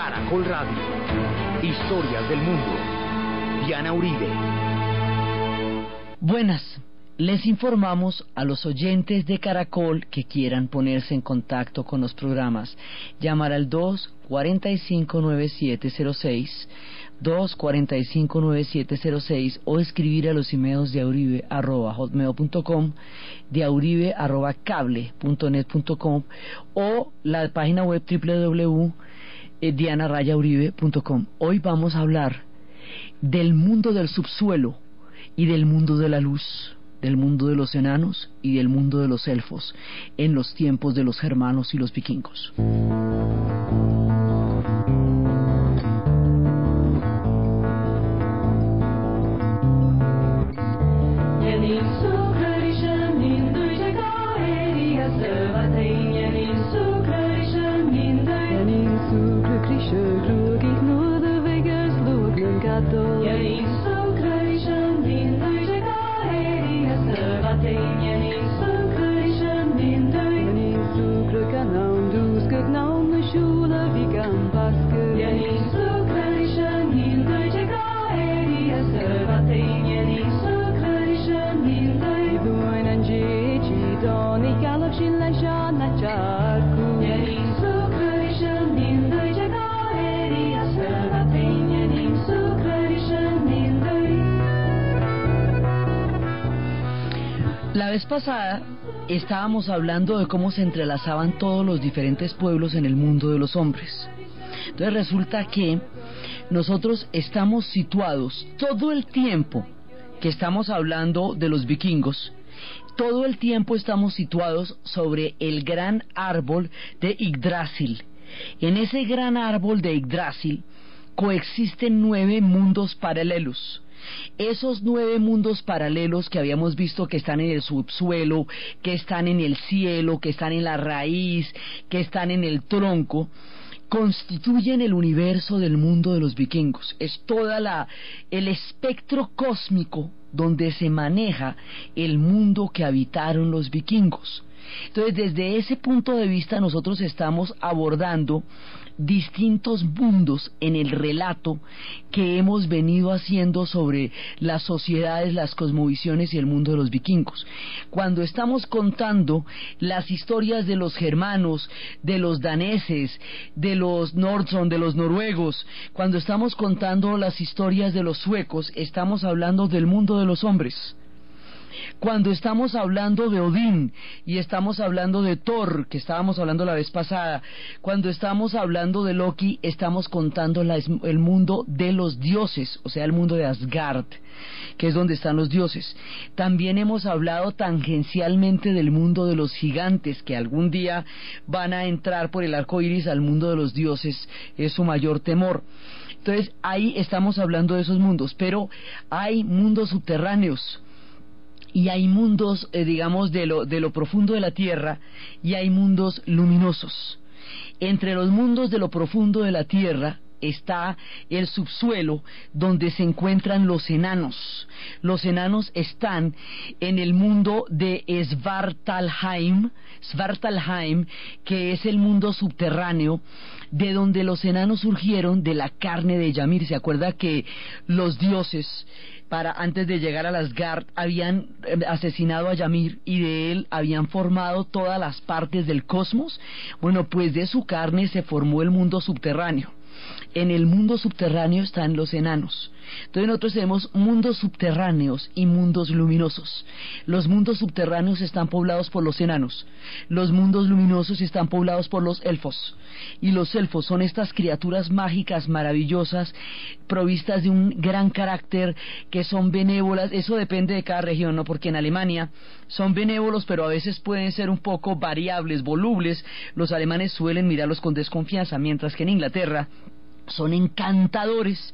Caracol Radio. Historias del mundo. Diana Uribe. Buenas. Les informamos a los oyentes de Caracol que quieran ponerse en contacto con los programas, llamar al 245-9706, 245-9706 o escribir a los emails de auribe@hotmail.com, de auribe@cable.net.com o la página web www.diana-uribe.com. Hoy vamos a hablar del mundo del subsuelo y del mundo de la luz, del mundo de los enanos y del mundo de los elfos en los tiempos de los germanos y los vikingos. La vez pasada estábamos hablando de cómo se entrelazaban todos los diferentes pueblos en el mundo de los hombres. Entonces resulta que nosotros estamos situados todo el tiempo que estamos hablando de los vikingos, todo el tiempo estamos situados sobre el gran árbol de Yggdrasil. En ese gran árbol de Yggdrasil coexisten 9 mundos paralelos. Esos 9 mundos paralelos que habíamos visto que están en el subsuelo, que están en el cielo, que están en la raíz, que están en el tronco, constituyen el universo del mundo de los vikingos. Es el espectro cósmico donde se maneja el mundo que habitaron los vikingos. Entonces, desde ese punto de vista nosotros estamos abordando distintos mundos en el relato que hemos venido haciendo sobre las sociedades, las cosmovisiones y el mundo de los vikingos. Cuando estamos contando las historias de los germanos, de los daneses, de los Nordson, de los noruegos, cuando estamos contando las historias de los suecos, estamos hablando del mundo de los hombres. Cuando estamos hablando de Odín y estamos hablando de Thor, que estábamos hablando la vez pasada, cuando estamos hablando de Loki, estamos contando el mundo de los dioses, o sea, el mundo de Asgard, que es donde están los dioses. También hemos hablado tangencialmente del mundo de los gigantes, que algún día van a entrar por el arco iris al mundo de los dioses, es su mayor temor. Entonces, ahí estamos hablando de esos mundos, pero hay mundos subterráneos. Y hay mundos, digamos, de lo profundo de la tierra, y hay mundos luminosos. Entre los mundos de lo profundo de la tierra está el subsuelo, donde se encuentran los enanos. Los enanos están en el mundo de Svartalheim, que es el mundo subterráneo, de donde los enanos surgieron de la carne de Ymir. ¿Se acuerda que los dioses, antes de llegar a Asgard, habían asesinado a Ymir y de él habían formado todas las partes del cosmos? Bueno, pues de su carne se formó el mundo subterráneo. En el mundo subterráneo están los enanos. Entonces nosotros tenemos mundos subterráneos y mundos luminosos. Los mundos subterráneos están poblados por los enanos. Los mundos luminosos están poblados por los elfos. Y los elfos son estas criaturas mágicas, maravillosas, provistas de un gran carácter, que son benévolas. Eso depende de cada región, ¿no? Porque en Alemania son benévolos, pero a veces pueden ser un poco variables, volubles. Los alemanes suelen mirarlos con desconfianza, mientras que en Inglaterra son encantadores,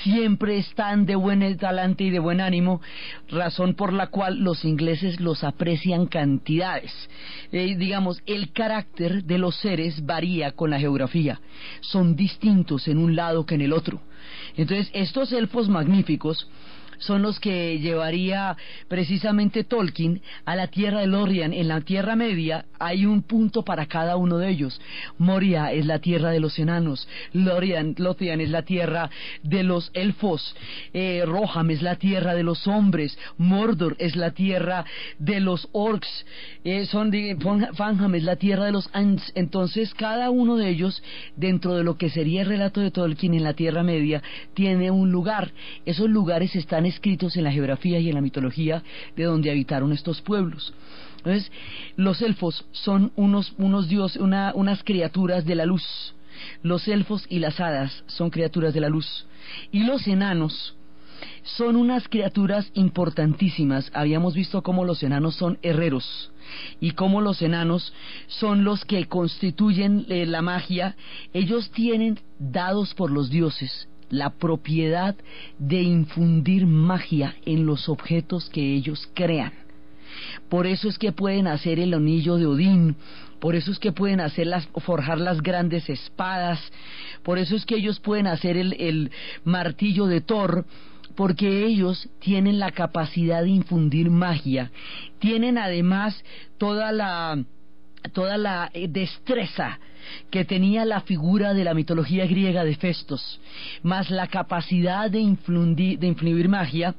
siempre están de buen talante y de buen ánimo, razón por la cual los ingleses los aprecian cantidades. Digamos, el carácter de los seres varía con la geografía, son distintos en un lado que en el otro. Entonces, estos elfos magníficos son los que llevaría precisamente Tolkien a la tierra de Lórien. En la Tierra Media hay un punto para cada uno de ellos. Moria es la tierra de los enanos, Lothian es la tierra de los elfos, Roham es la tierra de los hombres, Mordor es la tierra de los orcs, Fangorn es la tierra de los Ents. Entonces cada uno de ellos, dentro de lo que sería el relato de Tolkien en la Tierra Media, tiene un lugar. Esos lugares están escritos en la geografía y en la mitología de donde habitaron estos pueblos. Entonces, los elfos son unas criaturas de la luz. Los elfos y las hadas son criaturas de la luz. Y los enanos son unas criaturas importantísimas. Habíamos visto cómo los enanos son herreros y cómo los enanos son los que constituyen la magia. Ellos tienen, dados por los dioses, la propiedad de infundir magia en los objetos que ellos crean. Por eso es que pueden hacer el anillo de Odín, por eso es que pueden forjar las grandes espadas, por eso es que ellos pueden hacer el martillo de Thor, porque ellos tienen la capacidad de infundir magia, tienen además toda la destreza que tenía la figura de la mitología griega de Festos, más la capacidad de influir magia.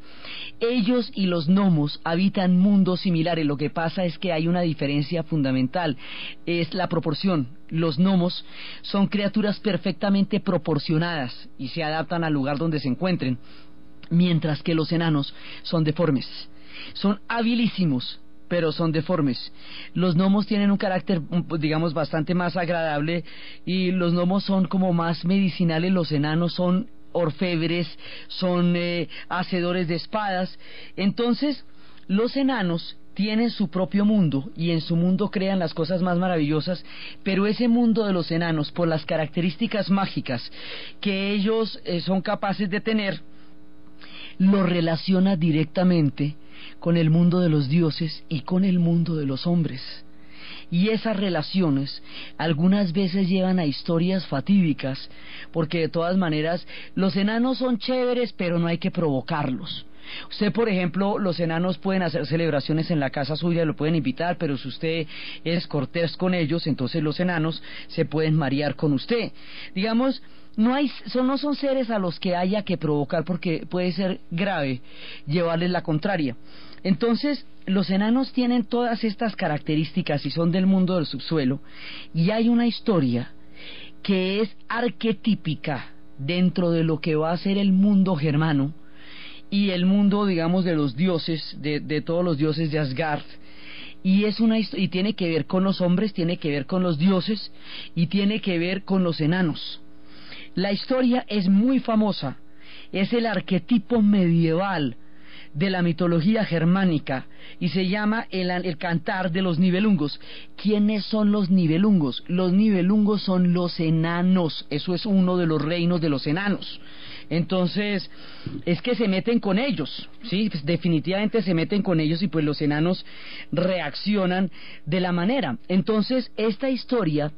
Ellos y los gnomos habitan mundos similares. Lo que pasa es que hay una diferencia fundamental, es la proporción. Los gnomos son criaturas perfectamente proporcionadas y se adaptan al lugar donde se encuentren, mientras que los enanos son deformes, son habilísimos, pero son deformes. Los gnomos tienen un carácter, digamos, bastante más agradable, y los gnomos son como más medicinales. Los enanos son orfebres, son hacedores de espadas. Entonces, los enanos tienen su propio mundo, y en su mundo crean las cosas más maravillosas, pero ese mundo de los enanos, por las características mágicas que ellos son capaces de tener, lo relaciona directamente con el mundo de los dioses y con el mundo de los hombres. Y esas relaciones algunas veces llevan a historias fatídicas, porque de todas maneras los enanos son chéveres, pero no hay que provocarlos. Usted, por ejemplo, los enanos pueden hacer celebraciones en la casa suya, lo pueden invitar, pero si usted es cortés con ellos, entonces los enanos se pueden marear con usted. Digamos, no son seres a los que haya que provocar, porque puede ser grave llevarles la contraria. Entonces, los enanos tienen todas estas características y son del mundo del subsuelo, y hay una historia que es arquetípica dentro de lo que va a ser el mundo germano y el mundo, digamos, de los dioses, de todos los dioses de Asgard. Y y tiene que ver con los hombres, tiene que ver con los dioses y tiene que ver con los enanos. La historia es muy famosa, es el arquetipo medieval de la mitología germánica y se llama el cantar de los Nibelungos. ¿Quiénes son los Nibelungos? Los Nibelungos son los enanos, eso es uno de los reinos de los enanos. Entonces, es que se meten con ellos, sí, pues definitivamente se meten con ellos, y pues los enanos reaccionan de la manera. Entonces, esta historia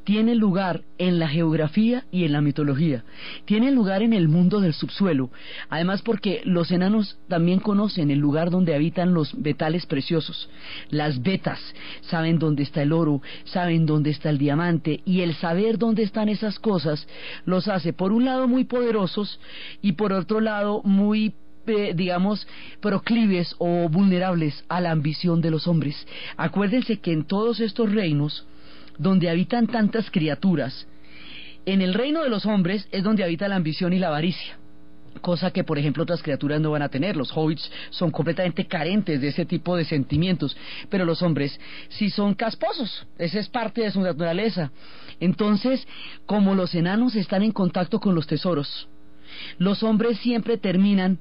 tiene lugar en la geografía y en la mitología, tiene lugar en el mundo del subsuelo, además porque los enanos también conocen el lugar donde habitan los metales preciosos, las vetas, saben dónde está el oro, saben dónde está el diamante, y el saber dónde están esas cosas los hace, por un lado, muy poderosos, y por otro lado, muy digamos, proclives o vulnerables a la ambición de los hombres. Acuérdense que en todos estos reinos donde habitan tantas criaturas, en el reino de los hombres es donde habita la ambición y la avaricia, cosa que por ejemplo otras criaturas no van a tener. Los hobbits son completamente carentes de ese tipo de sentimientos, pero los hombres sí son casposos, esa es parte de su naturaleza. Entonces, como los enanos están en contacto con los tesoros, los hombres siempre terminan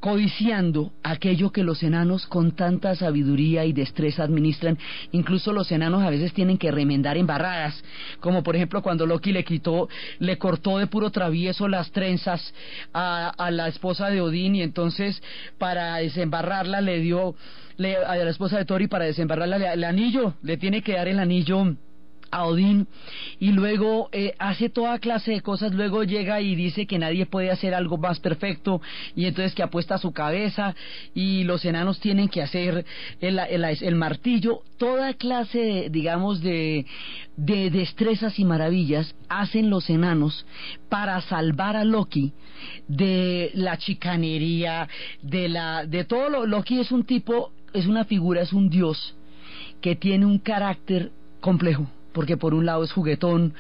codiciando aquello que los enanos con tanta sabiduría y destreza administran. Incluso los enanos a veces tienen que remendar embarradas, como por ejemplo cuando Loki le cortó de puro travieso las trenzas a la esposa de Odín, y entonces para desembarrarla a la esposa de Thor, y para desembarrarla el anillo, le tiene que dar el anillo a Odín, y luego hace toda clase de cosas. Luego llega y dice que nadie puede hacer algo más perfecto, y entonces que apuesta su cabeza, y los enanos tienen que hacer el martillo. Toda clase de, digamos, de destrezas y maravillas hacen los enanos para salvar a Loki de la chicanería, de todo. Loki es un tipo, es una figura, es un dios que tiene un carácter complejo, porque por un lado es juguetón,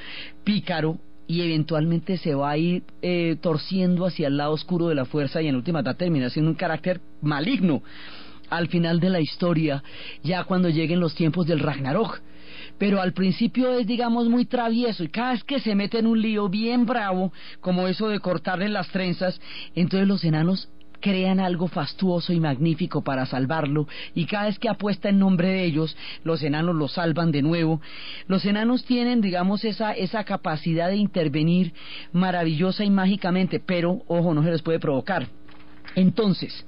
pícaro, y eventualmente se va a ir torciendo hacia el lado oscuro de la fuerza, y en última termina siendo un carácter maligno al final de la historia, ya cuando lleguen los tiempos del Ragnarok. Pero al principio es, digamos, muy travieso, y cada vez que se mete en un lío bien bravo, como eso de cortarle las trenzas, entonces los enanos crean algo fastuoso y magnífico para salvarlo, y cada vez que apuesta en nombre de ellos, los enanos lo salvan de nuevo. Los enanos tienen, digamos, esa capacidad de intervenir maravillosa y mágicamente, pero, ojo, no se les puede provocar. Entonces,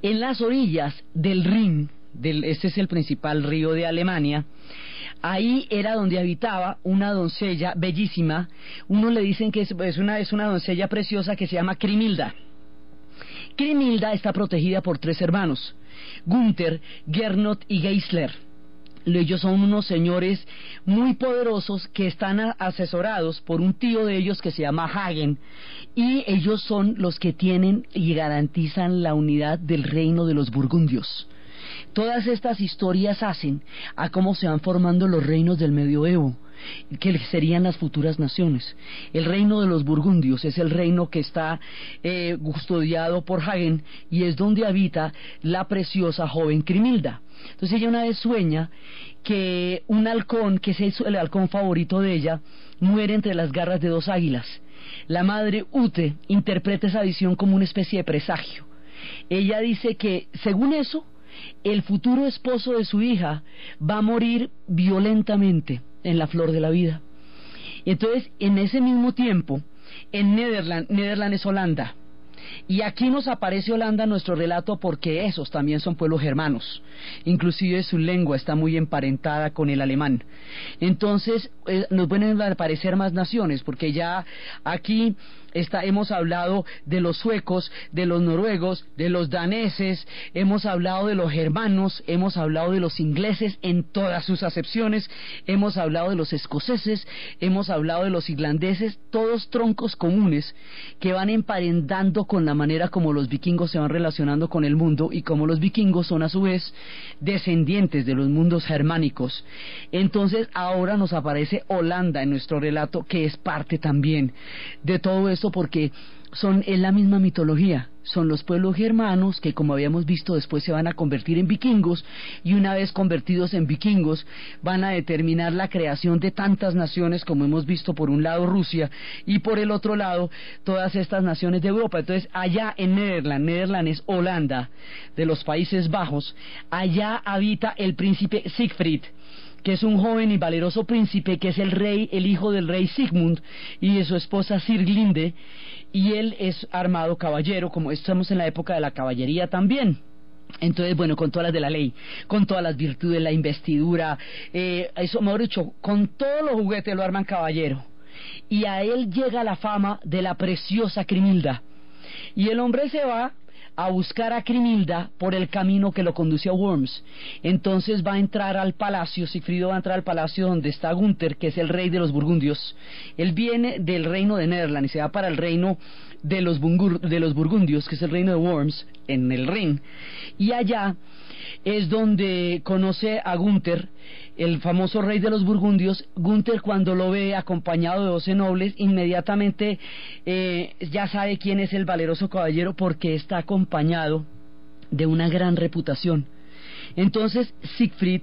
en las orillas del Rin, este es el principal río de Alemania, ahí era donde habitaba una doncella bellísima. Uno le dicen que es una doncella preciosa que se llama Crimilda. Crimilda está protegida por 3 hermanos, Gunther, Gernot y Geisler. Ellos son unos señores muy poderosos que están asesorados por un tío de ellos que se llama Hagen, y ellos son los que tienen y garantizan la unidad del reino de los burgundios. Todas estas historias hacen a cómo se van formando los reinos del medioevo, que serían las futuras naciones. El reino de los burgundios es el reino que está custodiado por Hagen, y es donde habita la preciosa joven Crimilda. Entonces ella una vez sueña que un halcón, que es el halcón favorito de ella, muere entre las garras de 2 águilas. La madre Ute interpreta esa visión como una especie de presagio. Ella dice que, según eso, el futuro esposo de su hija va a morir violentamente en la flor de la vida. Entonces, en ese mismo tiempo, en Nederland es Holanda, y aquí nos aparece Holanda en nuestro relato porque esos también son pueblos germanos, inclusive su lengua está muy emparentada con el alemán. Entonces nos pueden aparecer más naciones, porque ya aquí hemos hablado de los suecos, de los noruegos, de los daneses, hemos hablado de los germanos, hemos hablado de los ingleses en todas sus acepciones, hemos hablado de los escoceses, hemos hablado de los irlandeses, todos troncos comunes que van emparentando con la manera como los vikingos se van relacionando con el mundo, y como los vikingos son a su vez descendientes de los mundos germánicos. Entonces ahora nos aparece Holanda en nuestro relato, que es parte también de todo esto, porque es la misma mitología. Son los pueblos germanos que, como habíamos visto, después se van a convertir en vikingos, y una vez convertidos en vikingos van a determinar la creación de tantas naciones, como hemos visto, por un lado Rusia y por el otro lado todas estas naciones de Europa. Entonces allá en Nederland es Holanda, de los Países Bajos, allá habita el príncipe Siegfried, que es un joven y valeroso príncipe, que es el hijo del rey Sigmund y de su esposa Sirglinde, y él es armado caballero, como estamos en la época de la caballería también. Entonces, bueno, con todas las de la ley, con todas las virtudes, la investidura, eso, mejor dicho, con todos los juguetes lo arman caballero. Y a él llega la fama de la preciosa Crimilda, y el hombre se va a buscar a Crimilda por el camino que lo conduce a Worms. Entonces va a entrar al palacio, Sigfrido va a entrar al palacio donde está Gunther, que es el rey de los burgundios. Él viene del reino de Nederland y se va para el reino de los burgundios, que es el reino de Worms, en el Rin. Y allá es donde conoce a Gunther, el famoso rey de los burgundios. Gunther, cuando lo ve acompañado de 12 nobles, inmediatamente ya sabe quién es el valeroso caballero, porque está acompañado de una gran reputación. Entonces Siegfried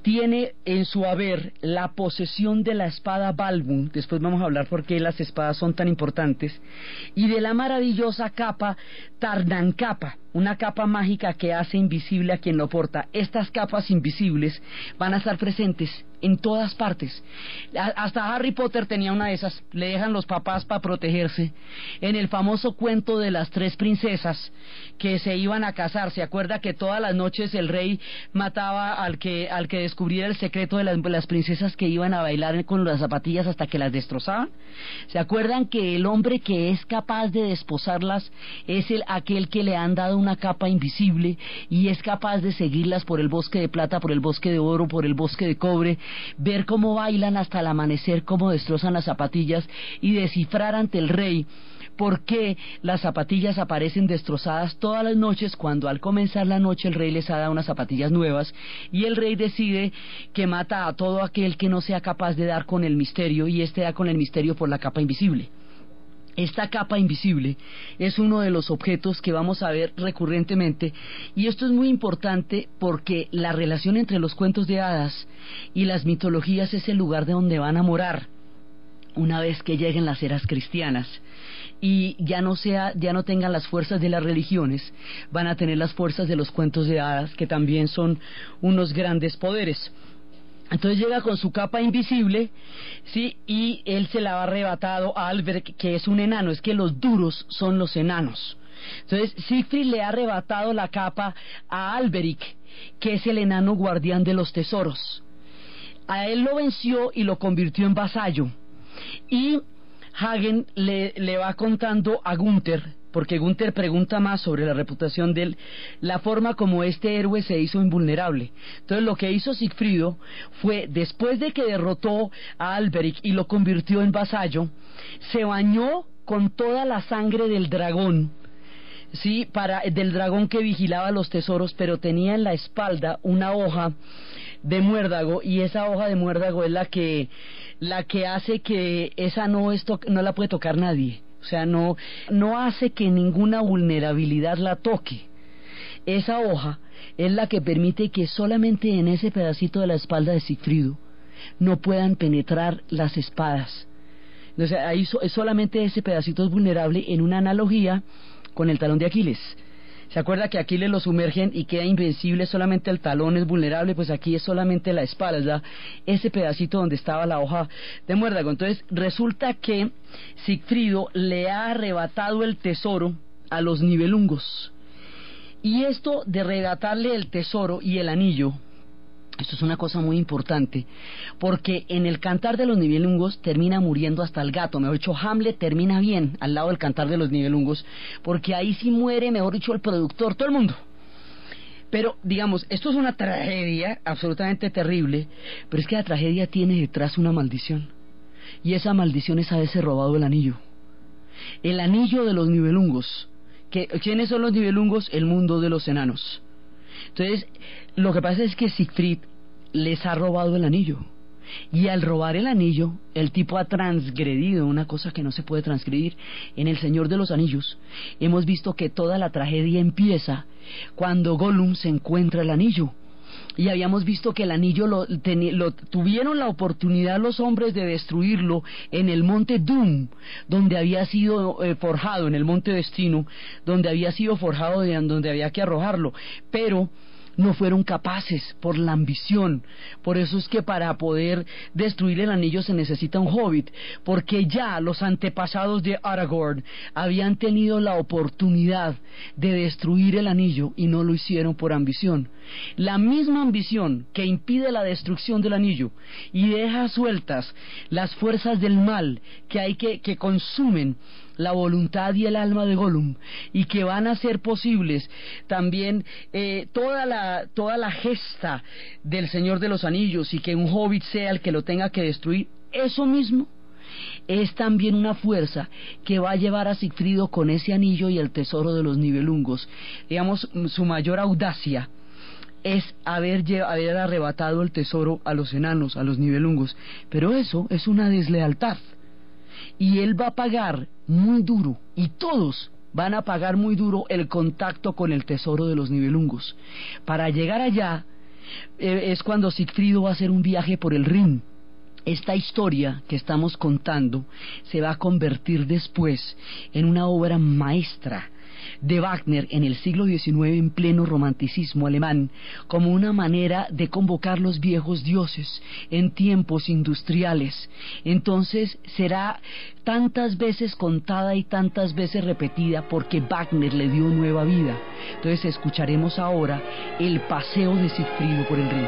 tiene en su haber la posesión de la espada Balmung, después vamos a hablar por qué las espadas son tan importantes, y de la maravillosa capa Tardancapa. una capa mágica que hace invisible a quien lo porta. Estas capas invisibles van a estar presentes en todas partes. Hasta Harry Potter tenía una de esas, le dejan los papás para protegerse. En el famoso cuento de las 3 princesas que se iban a casar, ¿se acuerda que todas las noches el rey mataba al que descubriera el secreto de las princesas que iban a bailar con las zapatillas hasta que las destrozaban? ¿Se acuerdan que el hombre que es capaz de desposarlas es aquel que le han dado una capa invisible y es capaz de seguirlas por el bosque de plata, por el bosque de oro, por el bosque de cobre, ver cómo bailan hasta el amanecer, cómo destrozan las zapatillas y descifrar ante el rey por qué las zapatillas aparecen destrozadas todas las noches, cuando al comenzar la noche el rey les ha dado unas zapatillas nuevas y el rey decide que mata a todo aquel que no sea capaz de dar con el misterio, y este da con el misterio por la capa invisible. Esta capa invisible es uno de los objetos que vamos a ver recurrentemente, y esto es muy importante porque la relación entre los cuentos de hadas y las mitologías es el lugar de donde van a morar una vez que lleguen las eras cristianas y ya no tengan las fuerzas de las religiones, van a tener las fuerzas de los cuentos de hadas, que también son unos grandes poderes. Entonces llega con su capa invisible, ¿sí? Y él se la ha arrebatado a Alberic, que es un enano. Es que los duros son los enanos. Entonces Siegfried le ha arrebatado la capa a Alberic, que es el enano guardián de los tesoros. A él lo venció y lo convirtió en vasallo. Y Hagen le va contando a Gunther, porque Gunther pregunta más sobre la reputación de él, la forma como este héroe se hizo invulnerable. Entonces lo que hizo Sigfrido fue, después de que derrotó a Alberic y lo convirtió en vasallo, se bañó con toda la sangre del dragón, ¿sí? Del dragón que vigilaba los tesoros, pero tenía en la espalda una hoja de muérdago, y esa hoja de muérdago es la que hace que esa no la puede tocar nadie. O sea, no hace que ninguna vulnerabilidad la toque. Esa hoja es la que permite que solamente en ese pedacito de la espalda de Sigfrido no puedan penetrar las espadas. O sea, ahí solamente ese pedacito es vulnerable, en una analogía con el talón de Aquiles. ¿Se acuerda que Aquiles lo sumergen y queda invencible? Solamente el talón es vulnerable, pues aquí es solamente la espalda, ese pedacito donde estaba la hoja de muérdago. Entonces resulta que Sigfrido le ha arrebatado el tesoro a los Nibelungos. Y esto de arrebatarle el tesoro y el anillo, esto es una cosa muy importante, porque en el Cantar de los Nibelungos termina muriendo hasta el gato. Mejor dicho, Hamlet termina bien al lado del Cantar de los Nibelungos, porque ahí sí muere, mejor dicho, el productor, todo el mundo. Pero, digamos, esto es una tragedia absolutamente terrible, pero es que la tragedia tiene detrás una maldición, y esa maldición es haberse robado el anillo. El anillo de los Nibelungos. ¿Quiénes son los Nibelungos? El mundo de los enanos. Entonces, lo que pasa es que Siegfried les ha robado el anillo, y al robar el anillo, el tipo ha transgredido una cosa que no se puede transgredir. En El Señor de los Anillos hemos visto que toda la tragedia empieza cuando Gollum se encuentra el anillo, y habíamos visto que el anillo lo tuvieron la oportunidad los hombres de destruirlo en el monte Doom, donde había sido forjado, en el monte Destino, donde había sido forjado, donde había que arrojarlo, pero no fueron capaces por la ambición. Por eso es que para poder destruir el anillo se necesita un hobbit, porque ya los antepasados de Aragorn habían tenido la oportunidad de destruir el anillo y no lo hicieron por ambición. La misma ambición que impide la destrucción del anillo y deja sueltas las fuerzas del mal que consumen la voluntad y el alma de Gollum, y que van a ser posibles también toda la gesta del Señor de los Anillos, y que un hobbit sea el que lo tenga que destruir. Eso mismo es también una fuerza que va a llevar a Sigfrido con ese anillo y el tesoro de los Nibelungos. Digamos, su mayor audacia es haber arrebatado el tesoro a los enanos, a los Nibelungos, pero eso es una deslealtad, y él va a pagar muy duro, y todos van a pagar muy duro el contacto con el tesoro de los Nibelungos. Para llegar allá es cuando Sigfrido va a hacer un viaje por el Rin. Esta historia que estamos contando se va a convertir después en una obra maestra de Wagner en el siglo XIX en pleno romanticismo alemán, como una manera de convocar los viejos dioses en tiempos industriales. Entonces será tantas veces contada y tantas veces repetida porque Wagner le dio nueva vida. Entonces escucharemos ahora el paseo de Sigfrido por el Rin.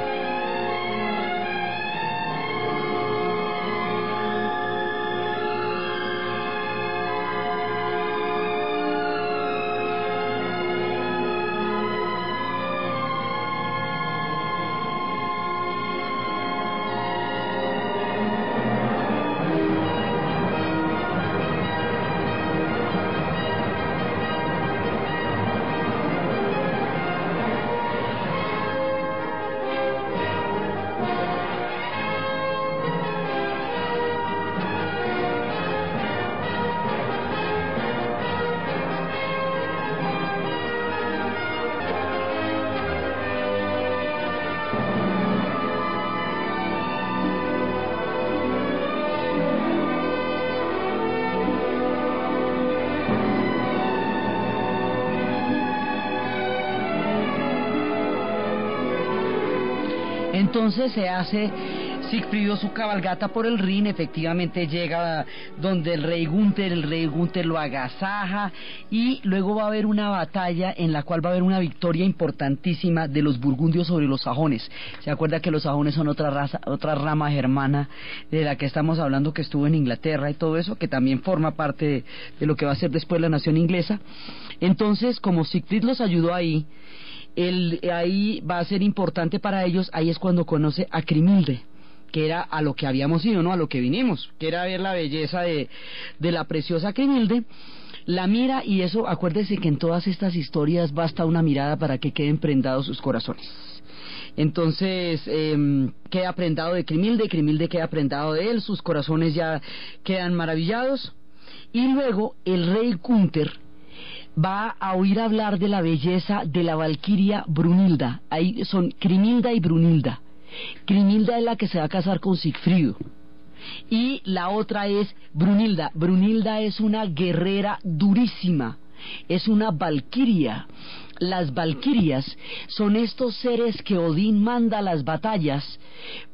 Entonces se hace Sigfrido su cabalgata por el Rin, efectivamente llega donde el rey Gunther lo agasaja y luego va a haber una batalla en la cual va a haber una victoria importantísima de los burgundios sobre los sajones. Se acuerda que los sajones son otra raza, otra rama germana de la que estamos hablando, que estuvo en Inglaterra y todo eso, que también forma parte de lo que va a ser después la nación inglesa. Entonces, como Sigfrid los ayudó ahí, ahí va a ser importante para ellos. Ahí es cuando conoce a Crimilde, que era a lo que habíamos ido, ¿no? A lo que vinimos, que era ver la belleza de la preciosa Crimilde. La mira, y eso, acuérdese que en todas estas historias basta una mirada para que queden prendados sus corazones. Entonces queda prendado de Crimilde, Crimilde queda prendado de él, sus corazones ya quedan maravillados, y luego el rey Gunther va a oír hablar de la belleza de la valquiria Brunilda. Ahí son Crimilda y Brunilda. Crimilda es la que se va a casar con Sigfrido y la otra es Brunilda. Brunilda es una guerrera durísima, es una valquiria. Las valquirias son estos seres que Odín manda a las batallas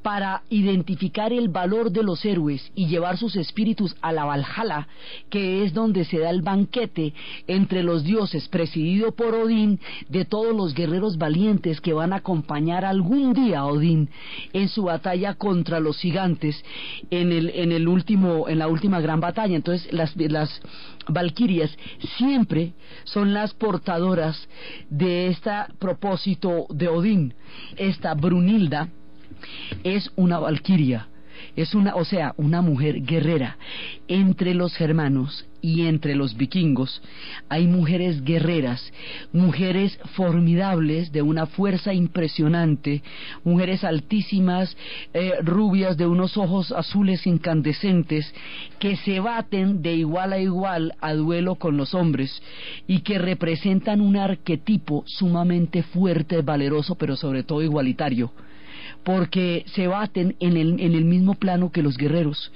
para identificar el valor de los héroes y llevar sus espíritus a la Valhalla, que es donde se da el banquete entre los dioses, presidido por Odín, de todos los guerreros valientes que van a acompañar algún día a Odín en su batalla contra los gigantes en la última gran batalla. Entonces las valquirias siempre son las portadoras de este propósito de Odín. Esta Brunilda es una valquiria, es una mujer guerrera. Entre los germanos y entre los vikingos hay mujeres guerreras, mujeres formidables, de una fuerza impresionante, mujeres altísimas, rubias, de unos ojos azules incandescentes, que se baten de igual a igual a duelo con los hombres y que representan un arquetipo sumamente fuerte, valeroso, pero sobre todo igualitario, porque se baten en el mismo plano que los guerreros.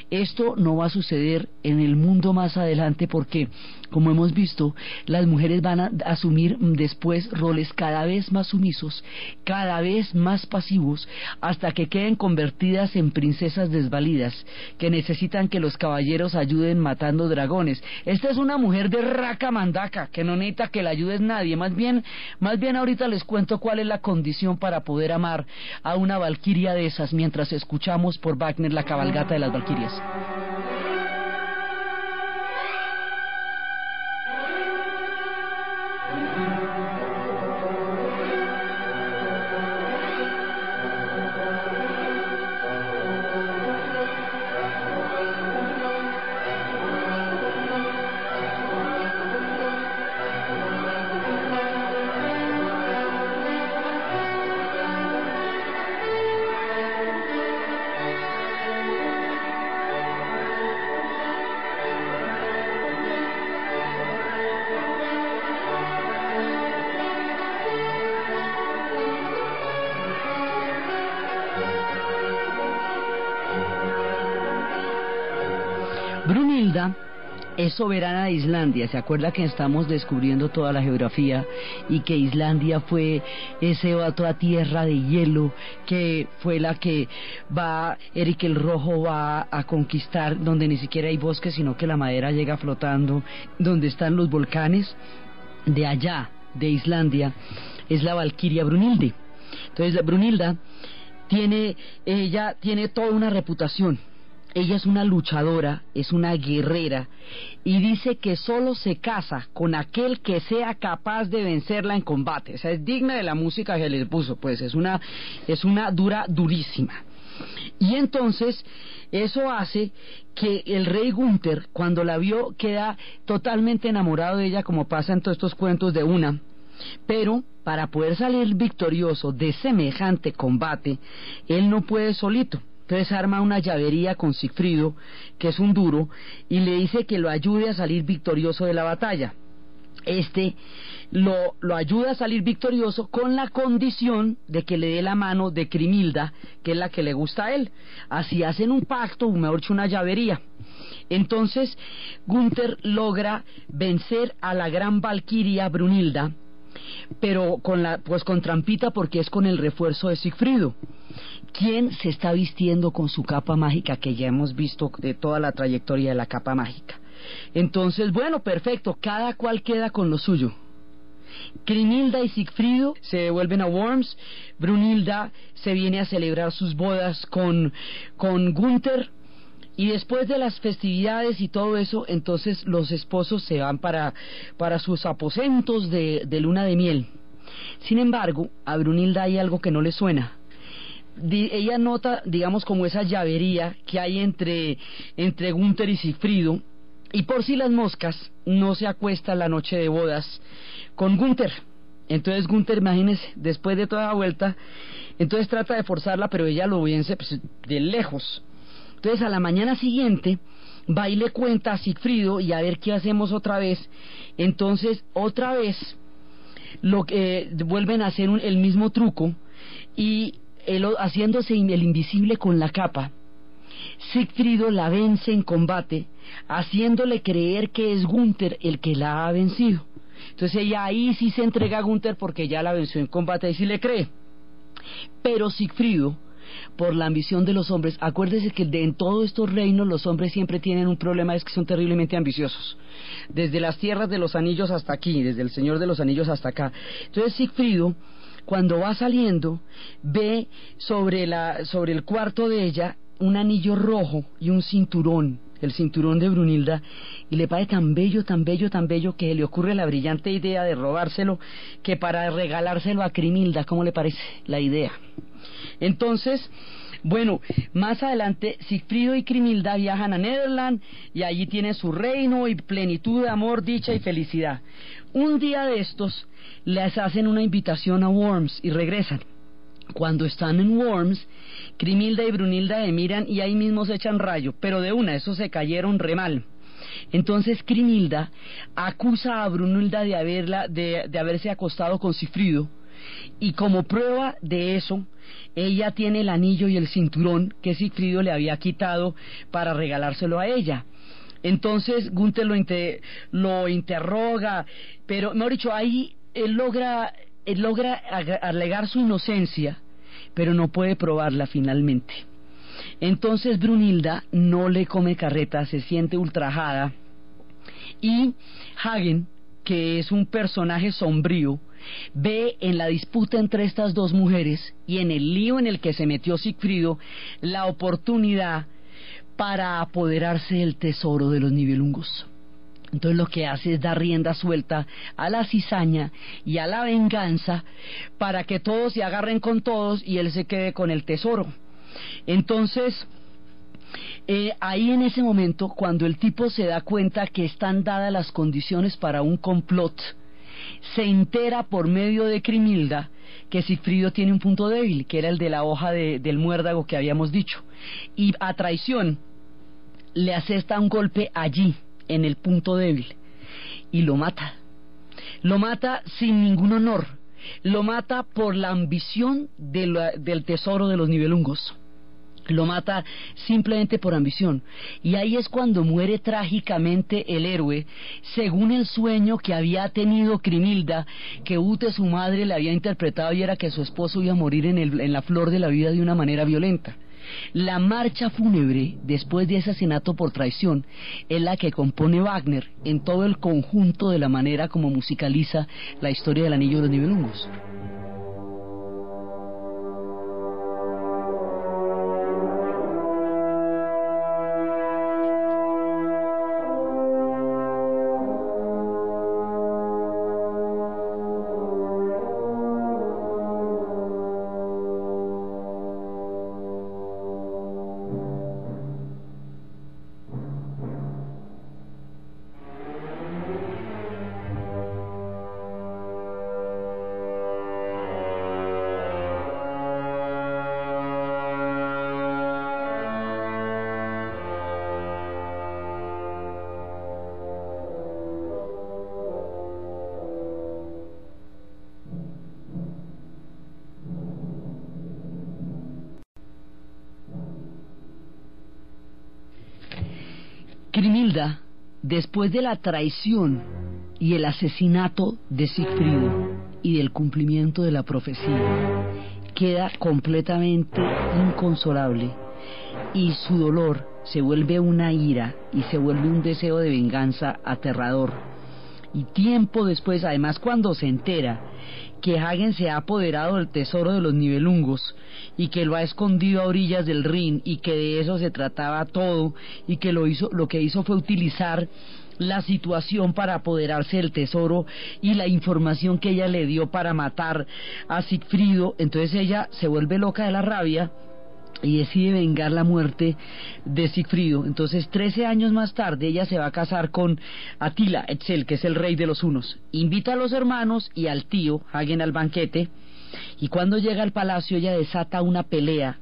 Esto no va a suceder en el mundo más adelante porque, como hemos visto, las mujeres van a asumir después roles cada vez más sumisos, cada vez más pasivos, hasta que queden convertidas en princesas desvalidas, que necesitan que los caballeros ayuden matando dragones. Esta es una mujer de raca mandaca, que no necesita que la ayude nadie. Más bien ahorita les cuento cuál es la condición para poder amar a una valquiria de esas, mientras escuchamos por Wagner la cabalgata de las valquirias. Brunilda es soberana de Islandia. ¿Se acuerda que estamos descubriendo toda la geografía y que Islandia fue otra tierra de hielo, que fue la que Eric el Rojo va a conquistar, donde ni siquiera hay bosques, sino que la madera llega flotando, donde están los volcanes? De allá, de Islandia, es la valquiria Brunhilde. Entonces la Brunhilda ella tiene toda una reputación. Ella es una luchadora, es una guerrera, y dice que solo se casa con aquel que sea capaz de vencerla en combate. O sea, es digna de la música que le puso, pues es una dura durísima. Y entonces eso hace que el rey Gunther, cuando la vio, queda totalmente enamorado de ella, como pasa en todos estos cuentos de una. Pero para poder salir victorioso de semejante combate, él no puede solito. Entonces arma una llavería con Sigfrido, que es un duro, y le dice que lo ayude a salir victorioso de la batalla. Lo ayuda a salir victorioso con la condición de que le dé la mano de Crimilda, que es la que le gusta a él. Así hacen un pacto, mejor dicho, una llavería. Entonces Gunther logra vencer a la gran valquiria Brunhilda, pero con trampita, porque es con el refuerzo de Sigfrido, quien se está vistiendo con su capa mágica, que ya hemos visto de toda la trayectoria de la capa mágica. Entonces, bueno, perfecto, cada cual queda con lo suyo. Crimilda y Sigfrido se devuelven a Worms. Brunhilda se viene a celebrar sus bodas con Gunther, y después de las festividades y todo eso, entonces los esposos se van para sus aposentos de luna de miel. Sin embargo, a Brunhilda hay algo que no le suena. Ella nota, digamos, como esa llavería que hay entre Gunther y Sigfrido, y por si las moscas no se acuesta la noche de bodas con Gunther. Entonces Gunther, imagínese, después de toda la vuelta, entonces trata de forzarla, pero ella lo vence pues, de lejos. Entonces a la mañana siguiente va y le cuenta a Sigfrido, y a ver qué hacemos otra vez. Entonces otra vez vuelven a hacer el mismo truco, y haciéndose el invisible con la capa, Sigfrido la vence en combate, haciéndole creer que es Gunther el que la ha vencido. Entonces ella ahí sí se entrega a Gunther, porque ya la venció en combate, y sí le cree. Pero Sigfrido, por la ambición de los hombres, acuérdese que en todos estos reinos los hombres siempre tienen un problema, es que son terriblemente ambiciosos, desde las tierras de los anillos hasta aquí, desde el Señor de los Anillos hasta acá. Entonces Sigfrido, cuando va saliendo, ve sobre el cuarto de ella un anillo rojo y un cinturón, el cinturón de Brunhilda, y le parece tan bello, tan bello, tan bello, que le ocurre la brillante idea de robárselo, que para regalárselo a Crimilda. ¿Cómo le parece la idea? Entonces, bueno, más adelante Sigfrido y Crimilda viajan a Nederland, y allí tienen su reino y plenitud de amor, dicha y felicidad. Un día de estos les hacen una invitación a Worms y regresan. Cuando están en Worms, Crimilda y Brunhilda le miran y ahí mismo se echan rayo, pero de una, esos se cayeron re mal. Entonces Crimilda acusa a Brunhilda de haberse acostado con Sigfrido, y como prueba de eso, ella tiene el anillo y el cinturón que Sigfrido le había quitado para regalárselo a ella. Entonces Gunther lo interroga, pero mejor dicho, ahí él logra alegar su inocencia, pero no puede probarla finalmente. Entonces Brunhilda no le come carreta, se siente ultrajada, y Hagen, que es un personaje sombrío, ve en la disputa entre estas dos mujeres y en el lío en el que se metió Sigfrido la oportunidad para apoderarse del tesoro de los Nibelungos. Entonces lo que hace es dar rienda suelta a la cizaña y a la venganza, para que todos se agarren con todos y él se quede con el tesoro. Entonces ahí en ese momento, cuando el tipo se da cuenta que están dadas las condiciones para un complot, se entera por medio de Crimilda que Sigfrido tiene un punto débil, que era el de la hoja del muérdago que habíamos dicho, y a traición le asesta un golpe allí, en el punto débil, y lo mata sin ningún honor, lo mata por la ambición del tesoro de los Nibelungos. Lo mata simplemente por ambición. Y ahí es cuando muere trágicamente el héroe, según el sueño que había tenido Crimilda, que Ute, su madre, le había interpretado, y era que su esposo iba a morir en la flor de la vida de una manera violenta. La marcha fúnebre, después de ese asesinato por traición, es la que compone Wagner en todo el conjunto de la manera como musicaliza la historia del Anillo de los Nibelungos. Crimilda, después de la traición y el asesinato de Sigfrido y del cumplimiento de la profecía, queda completamente inconsolable, y su dolor se vuelve una ira y se vuelve un deseo de venganza aterrador. Y tiempo después, además, cuando se entera que Hagen se ha apoderado del tesoro de los Nibelungos y que lo ha escondido a orillas del Rin, y que de eso se trataba todo, y que lo que hizo fue utilizar la situación para apoderarse del tesoro y la información que ella le dio para matar a Sigfrido, entonces ella se vuelve loca de la rabia y decide vengar la muerte de Sigfrido. Entonces 13 años más tarde ella se va a casar con Atila Etzel, que es el rey de los hunos. Invita a los hermanos y al tío Hagen al banquete, y cuando llega al palacio ella desata una pelea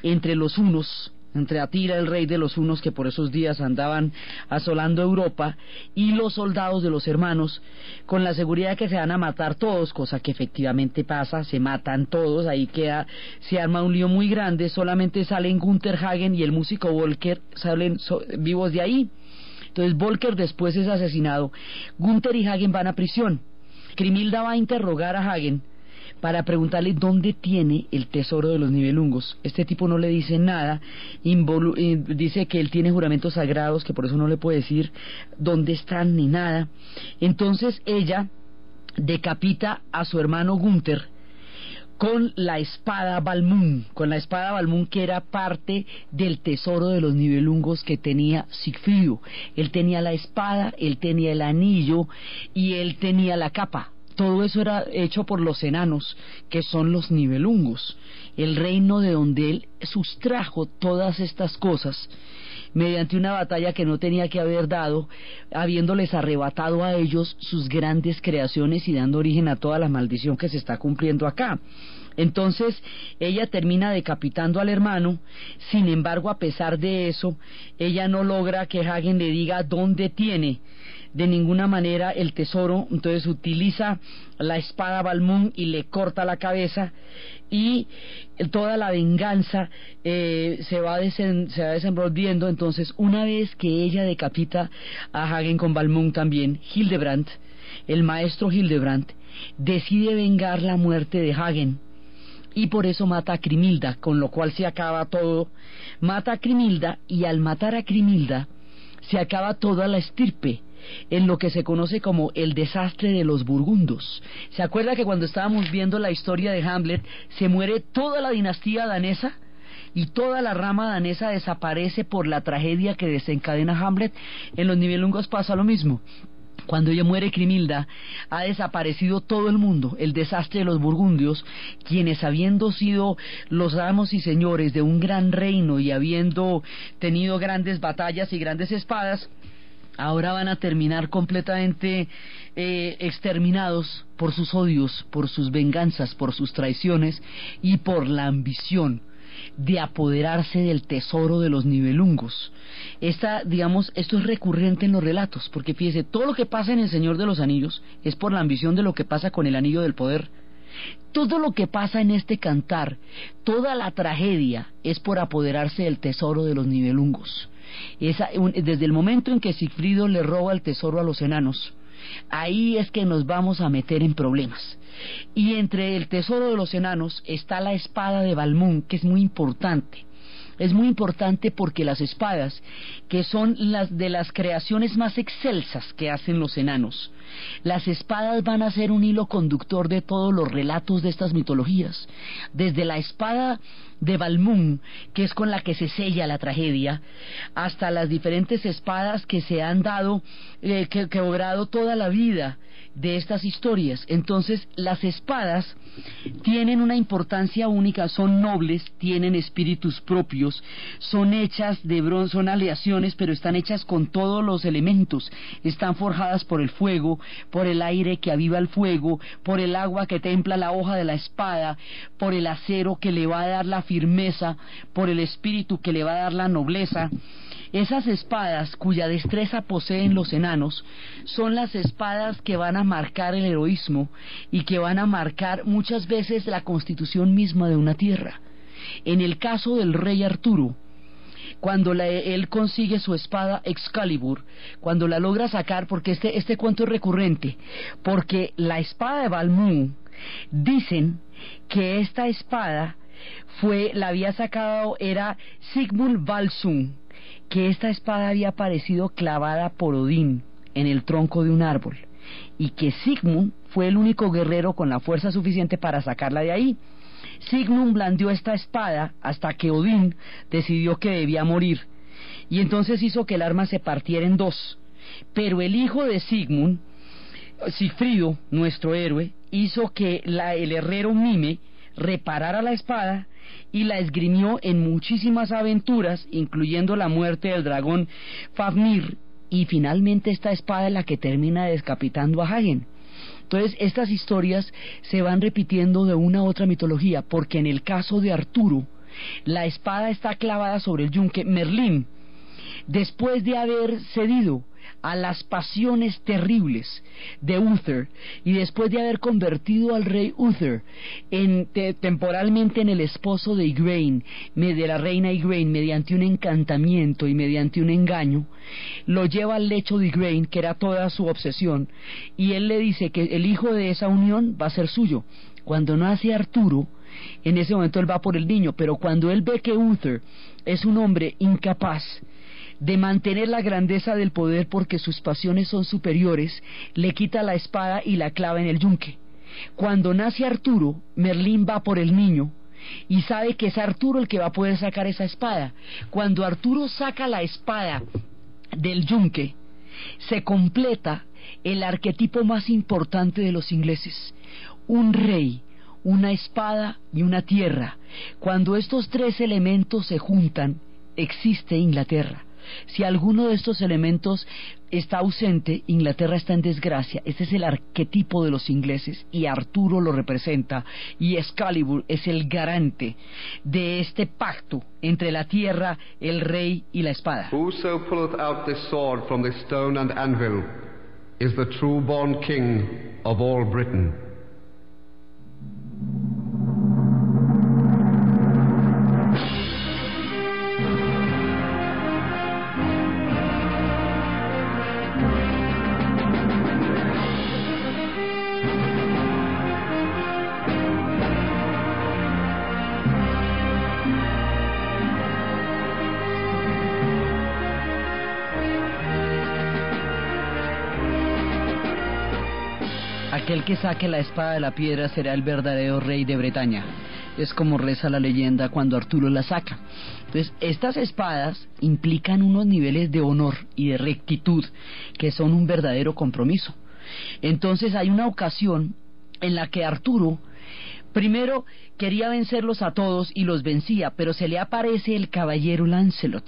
entre los hunos, entre Atila, el rey de los hunos, que por esos días andaban asolando Europa, y los soldados de los hermanos, con la seguridad de que se van a matar todos, cosa que efectivamente pasa, se matan todos, ahí se arma un lío muy grande. Solamente salen Gunther Hagen y el músico Volker, salen vivos de ahí. Entonces Volker después es asesinado, Gunther y Hagen van a prisión. Crimilda va a interrogar a Hagen para preguntarle dónde tiene el tesoro de los Nibelungos. Este tipo no le dice nada, dice que él tiene juramentos sagrados, que por eso no le puede decir dónde están ni nada. Entonces ella decapita a su hermano Gunther con la espada Balmung, que era parte del tesoro de los Nibelungos que tenía Sigfrido. Él tenía la espada, él tenía el anillo y él tenía la capa. Todo eso era hecho por los enanos, que son los Nibelungos, el reino de donde él sustrajo todas estas cosas mediante una batalla que no tenía que haber dado, habiéndoles arrebatado a ellos sus grandes creaciones y dando origen a toda la maldición que se está cumpliendo acá. Entonces ella termina decapitando al hermano. Sin embargo, a pesar de eso, ella no logra que Hagen le diga dónde tiene de ninguna manera el tesoro. Entonces utiliza la espada Balmung y le corta la cabeza, y toda la venganza se va desenvolviendo. Entonces, una vez que ella decapita a Hagen con Balmung, también Hildebrand, el maestro Hildebrand, decide vengar la muerte de Hagen, y por eso mata a Crimilda, con lo cual se acaba todo. Mata a Crimilda, y al matar a Crimilda se acaba toda la estirpe, en lo que se conoce como el desastre de los burgundos. ¿Se acuerda que cuando estábamos viendo la historia de Hamlet, se muere toda la dinastía danesa y toda la rama danesa desaparece por la tragedia que desencadena Hamlet? En los Nibelungos pasa lo mismo. Cuando ella muere Crimilda, ha desaparecido todo el mundo, el desastre de los burgundios, quienes, habiendo sido los amos y señores de un gran reino y habiendo tenido grandes batallas y grandes espadas, ahora van a terminar completamente exterminados por sus odios, por sus venganzas, por sus traiciones y por la ambición de apoderarse del tesoro de los Nibelungos. Esto es recurrente en los relatos, porque fíjese, todo lo que pasa en El Señor de los Anillos es por la ambición de lo que pasa con el Anillo del Poder. Todo lo que pasa en este cantar, toda la tragedia, es por apoderarse del tesoro de los Nibelungos. Desde el momento en que Sigfrido le roba el tesoro a los enanos, ahí es que nos vamos a meter en problemas. Y entre el tesoro de los enanos está la espada de Balmung, que es muy importante. Es muy importante porque las espadas, que son las de las creaciones más excelsas que hacen los enanos, las espadas van a ser un hilo conductor de todos los relatos de estas mitologías. Desde la espada de Balmung, que es con la que se sella la tragedia, hasta las diferentes espadas que se han dado, que obrado toda la vida de estas historias. Entonces, las espadas tienen una importancia única, son nobles, tienen espíritus propios, son hechas de bronce, son aleaciones, pero están hechas con todos los elementos, están forjadas por el fuego, por el aire que aviva el fuego, por el agua que templa la hoja de la espada, por el acero que le va a dar la firmeza, por el espíritu que le va a dar la nobleza. Esas espadas, cuya destreza poseen los enanos, son las espadas que van a marcar el heroísmo y que van a marcar muchas veces la constitución misma de una tierra. En el caso del rey Arturo, cuando él consigue su espada Excalibur, cuando la logra sacar, porque este cuento es recurrente, porque la espada de Balmung, dicen que esta espada la había sacado, era Sigmund Valsung, que esta espada había aparecido clavada por Odín en el tronco de un árbol, y que Sigmund fue el único guerrero con la fuerza suficiente para sacarla de ahí. Sigmund blandió esta espada hasta que Odín decidió que debía morir, y entonces hizo que el arma se partiera en dos. Pero el hijo de Sigmund, Sigfrido, nuestro héroe, hizo que el herrero Mime reparara la espada y la esgrimió en muchísimas aventuras, incluyendo la muerte del dragón Fafnir, y finalmente esta espada es la que termina descapitando a Hagen. Entonces estas historias se van repitiendo de una a otra mitología, porque en el caso de Arturo, la espada está clavada sobre el yunque. Merlín, después de haber cedido a las pasiones terribles de Uther y después de haber convertido al rey Uther temporalmente en el esposo de Igraine, de la reina Igraine, mediante un encantamiento y mediante un engaño, lo lleva al lecho de Igraine, que era toda su obsesión, y él le dice que el hijo de esa unión va a ser suyo. Cuando nace Arturo, en ese momento él va por el niño, pero cuando él ve que Uther es un hombre incapaz de mantener la grandeza del poder porque sus pasiones son superiores, le quita la espada y la clava en el yunque. Cuando nace Arturo, Merlín va por el niño y sabe que es Arturo el que va a poder sacar esa espada. Cuando Arturo saca la espada del yunque, se completa el arquetipo más importante de los ingleses: un rey, una espada y una tierra. Cuando estos tres elementos se juntan, existe Inglaterra. Si alguno de estos elementos está ausente, Inglaterra está en desgracia. Ese es el arquetipo de los ingleses, y Arturo lo representa, y Excalibur es el garante de este pacto entre la tierra, el rey y la espada. Whoso pulleth out this sword from the stone and anvil is the true born king of all Britain. Aquel que saque la espada de la piedra será el verdadero rey de Bretaña. Es como reza la leyenda cuando Arturo la saca. Entonces, estas espadas implican unos niveles de honor y de rectitud que son un verdadero compromiso. Entonces hay una ocasión en la que Arturo primero quería vencerlos a todos y los vencía, pero se le aparece el caballero Lancelot,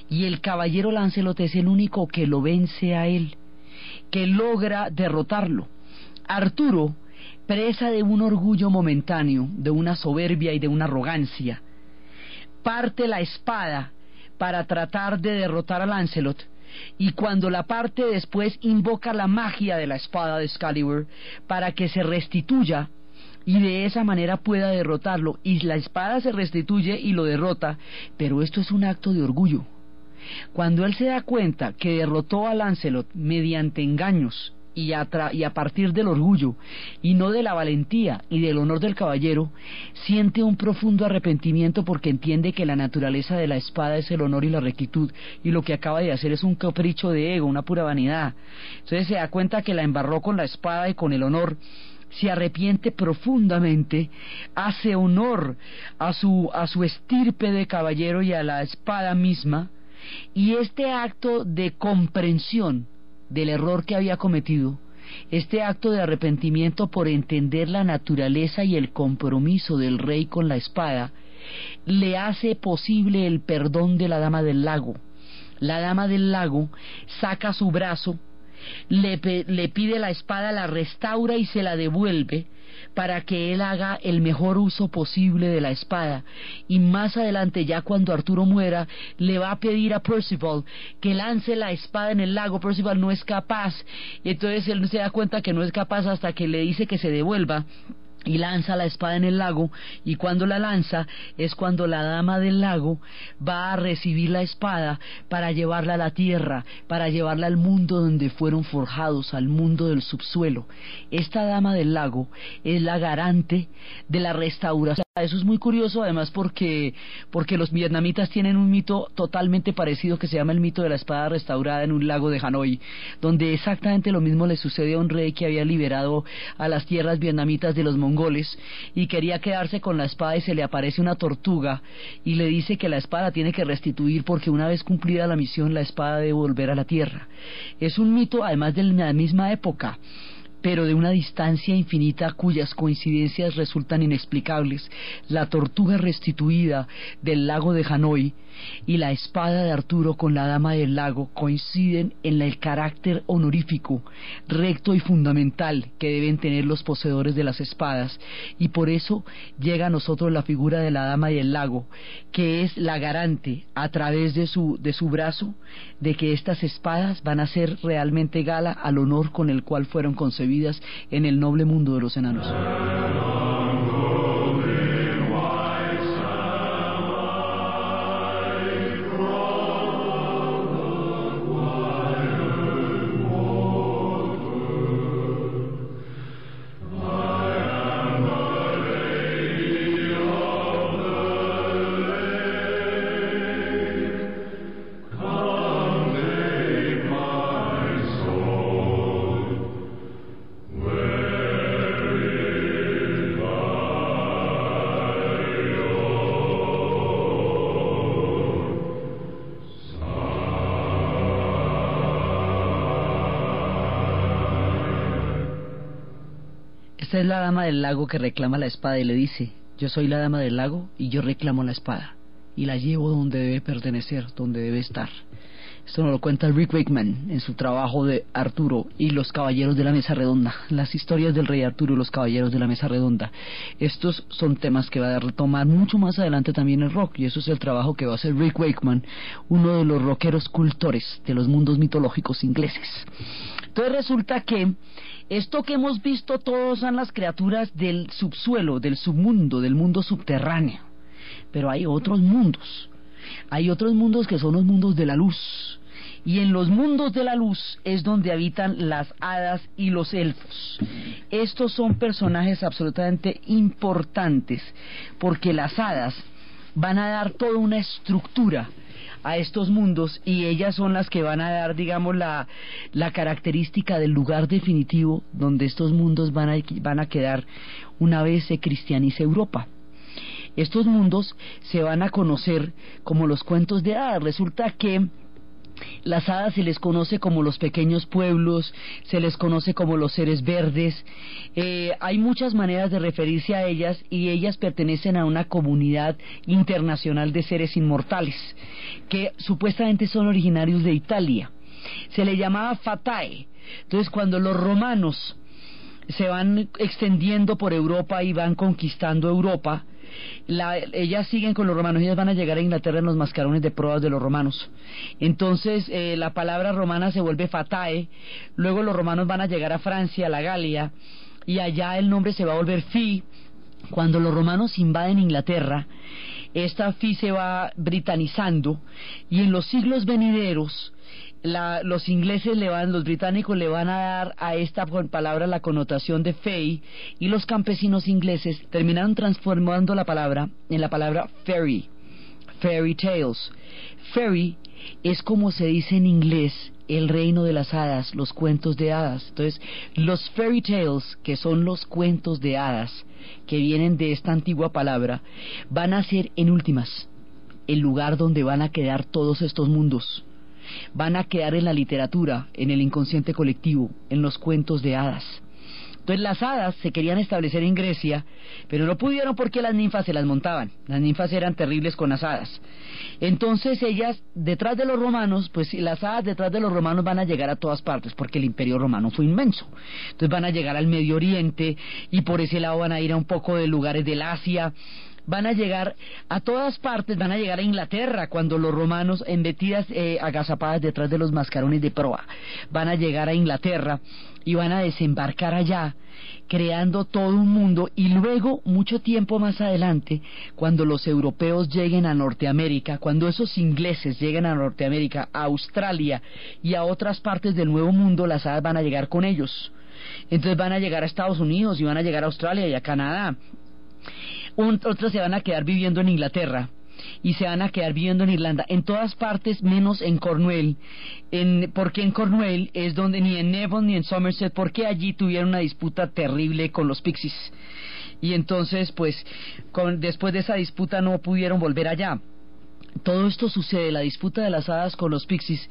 y el caballero Lancelot es el único que lo vence a él, que logra derrotarlo. Arturo, presa de un orgullo momentáneo, de una soberbia y de una arrogancia, parte la espada para tratar de derrotar a Lancelot, y cuando la parte después invoca la magia de la espada de Excalibur para que se restituya y de esa manera pueda derrotarlo, y la espada se restituye y lo derrota, pero esto es un acto de orgullo. Cuando él se da cuenta que derrotó a Lancelot mediante engaños y a partir del orgullo y no de la valentía y del honor del caballero, siente un profundo arrepentimiento porque entiende que la naturaleza de la espada es el honor y la rectitud, y lo que acaba de hacer es un capricho de ego, una pura vanidad. Entonces se da cuenta que la embarró con la espada y con el honor, se arrepiente profundamente, hace honor a su estirpe de caballero y a la espada misma, y este acto de comprensión del error que había cometido, este acto de arrepentimiento por entender la naturaleza y el compromiso del rey con la espada, le hace posible el perdón de la Dama del Lago. La Dama del Lago saca su brazo, le pide la espada, la restaura y se la devuelve para que él haga el mejor uso posible de la espada, y más adelante, ya cuando Arturo muera, le va a pedir a Percival que lance la espada en el lago. Percival no es capaz, y entonces él se da cuenta que no es capaz hasta que le dice que se devuelva y lanza la espada en el lago, y cuando la lanza es cuando la Dama del Lago va a recibir la espada para llevarla a la tierra, para llevarla al mundo donde fueron forjados, al mundo del subsuelo. Esta Dama del Lago es la garante de la restauración. Eso es muy curioso, además porque los vietnamitas tienen un mito totalmente parecido que se llama el mito de la espada restaurada en un lago de Hanoi, donde exactamente lo mismo le sucede a un rey que había liberado a las tierras vietnamitas de los mongoles y quería quedarse con la espada, y se le aparece una tortuga y le dice que la espada tiene que restituir porque una vez cumplida la misión la espada debe volver a la tierra. Es un mito además de la misma época, pero de una distancia infinita cuyas coincidencias resultan inexplicables. La tortuga restituida del lago de Hanoi y la espada de Arturo con la Dama del Lago coinciden en el carácter honorífico, recto y fundamental que deben tener los poseedores de las espadas, y por eso llega a nosotros la figura de la Dama del Lago, que es la garante a través de su brazo de que estas espadas van a ser realmente gala al honor con el cual fueron concebidas en el noble mundo de los enanos. Esta es la Dama del Lago que reclama la espada y le dice: yo soy la Dama del Lago y yo reclamo la espada y la llevo donde debe pertenecer, donde debe estar. Esto nos lo cuenta Rick Wakeman en su trabajo de Arturo y los Caballeros de la Mesa Redonda, las historias del rey Arturo y los Caballeros de la Mesa Redonda. Estos son temas que va a retomar mucho más adelante también el rock, y eso es el trabajo que va a hacer Rick Wakeman, uno de los rockeros cultores de los mundos mitológicos ingleses. Entonces resulta que esto que hemos visto todos son las criaturas del subsuelo, del submundo, del mundo subterráneo, pero hay otros mundos. Hay otros mundos que son los mundos de la luz, y en los mundos de la luz es donde habitan las hadas y los elfos. Estos son personajes absolutamente importantes, porque las hadas van a dar toda una estructura a estos mundos, y ellas son las que van a dar, digamos, la característica del lugar definitivo donde estos mundos van a quedar una vez se cristianice Europa. Estos mundos se van a conocer como los cuentos de hadas. Resulta que las hadas se les conoce como los pequeños pueblos, se les conoce como los seres verdes. Hay muchas maneras de referirse a ellas, y ellas pertenecen a una comunidad internacional de seres inmortales que supuestamente son originarios de Italia. Se le llamaba Fatae. Entonces, cuando los romanos se van extendiendo por Europa y van conquistando Europa, ellas siguen con los romanos, ellas van a llegar a Inglaterra en los mascarones de proas de los romanos. Entonces la palabra romana se vuelve Fatae. Luego los romanos van a llegar a Francia, a la Galia, y allá el nombre se va a volver Fi. Cuando los romanos invaden Inglaterra, esta Fi se va britanizando, y en los siglos venideros los británicos le van a dar a esta palabra la connotación de fey, y los campesinos ingleses terminaron transformando la palabra en la palabra fairy tales. Fairy es como se dice en inglés el reino de las hadas, los cuentos de hadas. Entonces, los fairy tales, que son los cuentos de hadas, que vienen de esta antigua palabra, van a ser en últimas el lugar donde van a quedar todos estos mundos. Van a quedar en la literatura, en el inconsciente colectivo, en los cuentos de hadas. Entonces las hadas se querían establecer en Grecia, pero no pudieron porque las ninfas se las montaban. Las ninfas eran terribles con las hadas. Entonces ellas, detrás de los romanos, pues las hadas detrás de los romanos van a llegar a todas partes, porque el imperio romano fue inmenso. Entonces van a llegar al Medio Oriente, y por ese lado van a ir a un poco de lugares del Asia. Van a llegar a todas partes, van a llegar a Inglaterra cuando los romanos, embetidas, agazapadas detrás de los mascarones de proa, van a llegar a Inglaterra y van a desembarcar allá, creando todo un mundo. Y luego, mucho tiempo más adelante, cuando los europeos lleguen a Norteamérica, cuando esos ingleses lleguen a Norteamérica, a Australia y a otras partes del Nuevo Mundo, las hadas van a llegar con ellos. Entonces van a llegar a Estados Unidos y van a llegar a Australia y a Canadá. Otros se van a quedar viviendo en Inglaterra y se van a quedar viviendo en Irlanda, en todas partes menos en Cornwall, porque en Cornwall es donde, ni en Devon ni en Somerset, porque allí tuvieron una disputa terrible con los Pixies, y entonces pues después de esa disputa no pudieron volver allá. Todo esto sucede, la disputa de las hadas con los Pixies